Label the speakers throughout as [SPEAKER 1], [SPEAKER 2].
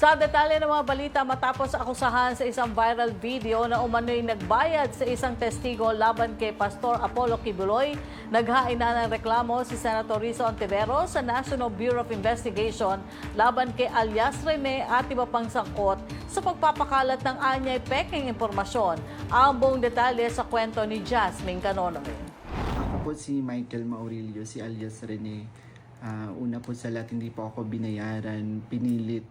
[SPEAKER 1] Sa detalye ng mga balita, matapos akusahan sa isang viral video na umano'y nagbayad sa isang testigo laban kay Pastor Apollo Kibuloy, naghain na ng reklamo si Senator Risa Ontiveros sa National Bureau of Investigation laban kay alias Rene at iba pang sangkot sa pagpapakalat ng anyay peking impormasyon. Ang buong detalye sa kwento ni Jasmine Canonoy.
[SPEAKER 2] Ako po si Michael Maurilio, si alias Rene. Una po sa lahat, hindi po ako binayaran, pinilit.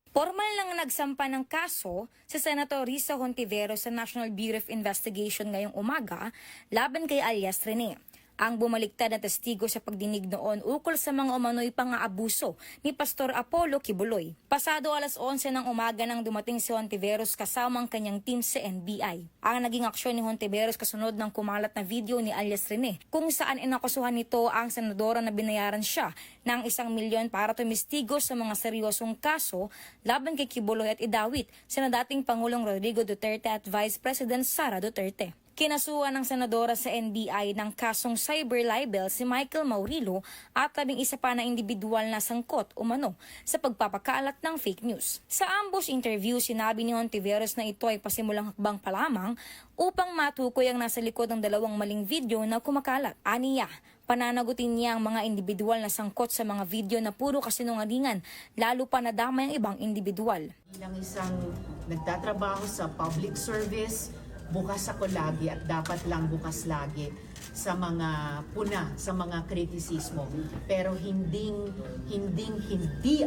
[SPEAKER 3] Formal lang nagsampa ng kaso si Senator Risa Hontiveros sa National Bureau of Investigation ngayong umaga laban kay alias Rene, ang bumaliktad na testigo sa pagdinig noon ukol sa mga umano'y pang-aabuso ni Pastor Apollo Kibuloy. Pasado alas 11 ng umaga nang dumating si Hontiveros kasama ang kanyang team sa NBI. Ang naging aksyon ni Hontiveros kasunod ng kumalat na video ni alias Rene kung saan inakasuhan nito ang senadora na binayaran siya ng 1 milyon para tumistigo sa mga seryosong kaso laban kay Kibuloy at idawit sina dating Pangulong Rodrigo Duterte at Vice President Sara Duterte. Kinasuhan ng senadora sa NBI ng kasong cyber libel si Michael Maurilio at 11 pa na individual na sangkot umano sa pagpapakalat ng fake news. Sa ambush interview, sinabi ni Hontiveros na ito ay pasimulang hakbang pa lamang upang matukoy ang nasa likod ng dalawang maling video na kumakalat. Aniya, pananagutin niya ang mga individual na sangkot sa mga video na puro kasinungalingan, lalo pa nadamay ang ibang individual.
[SPEAKER 4] Bilang isang nagtatrabaho sa public service, bukas ako lagi at dapat lang bukas lagi sa mga puna, sa mga kritisismo. Pero hindi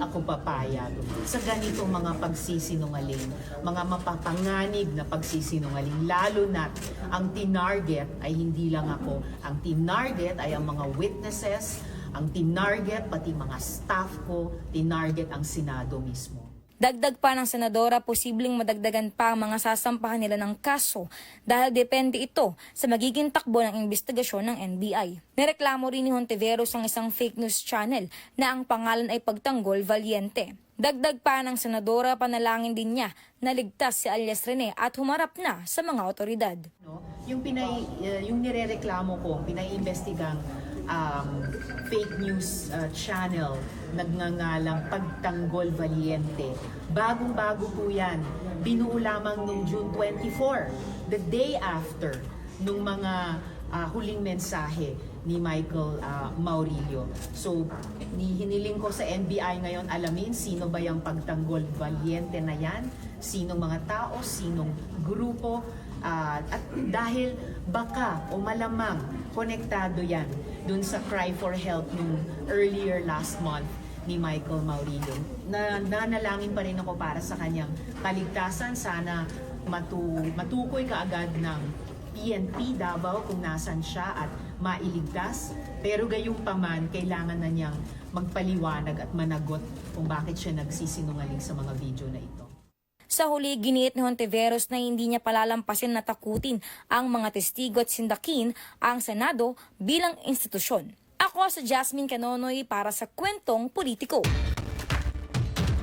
[SPEAKER 4] ako papayag sa ganitong mga pagsisinungaling, mga mapapanganib na pagsisinungaling, lalo na ang tinarget ay hindi lang ako. Ang tinarget ay ang mga witnesses, ang tinarget pati mga staff ko, tinarget ang Senado mismo.
[SPEAKER 3] Dagdag pa ng senadora, posibleng madagdagan pa ang mga sasampahan nila ng kaso dahil depende ito sa magiging takbo ng investigasyon ng NBI. Nireklamo rin ni Hontiveros ang isang fake news channel na ang pangalan ay Pagtanggol Valiente. Dagdag pa ng senadora, panalangin din niya na ligtas si alias Rene at humarap na sa mga otoridad.
[SPEAKER 4] Yung nirereklamo ko, pinaiimbestigang fake news channel, nagngangalang Pagtanggol Valiente. Bagong-bago po yan. Binuo lamang noong June 24, the day after nung mga huling mensahe ni Michael Maurilio. So, hiniling ko sa NBI ngayon alamin sino ba yung Pagtanggol Valiente na yan, sinong mga tao, sinong grupo, at dahil baka o malamang konektado yan dun sa cry for help nung earlier last month ni Michael Maurilio. Nanalangin pa rin ako para sa kanyang kaligtasan. Sana matukoy kaagad ng PNP Davao kung nasan siya at mailigtas. Pero gayunpaman, kailangan na niyang magpaliwanag at managot kung bakit siya nagsisinungaling sa mga video na ito.
[SPEAKER 3] Sa huli, giniit ni Hontiveros na hindi niya palalampasin na takutin ang mga testigo at sindakin ang Senado bilang institusyon. Ako sa Jasmine Canonoy para sa Kwentong Politiko.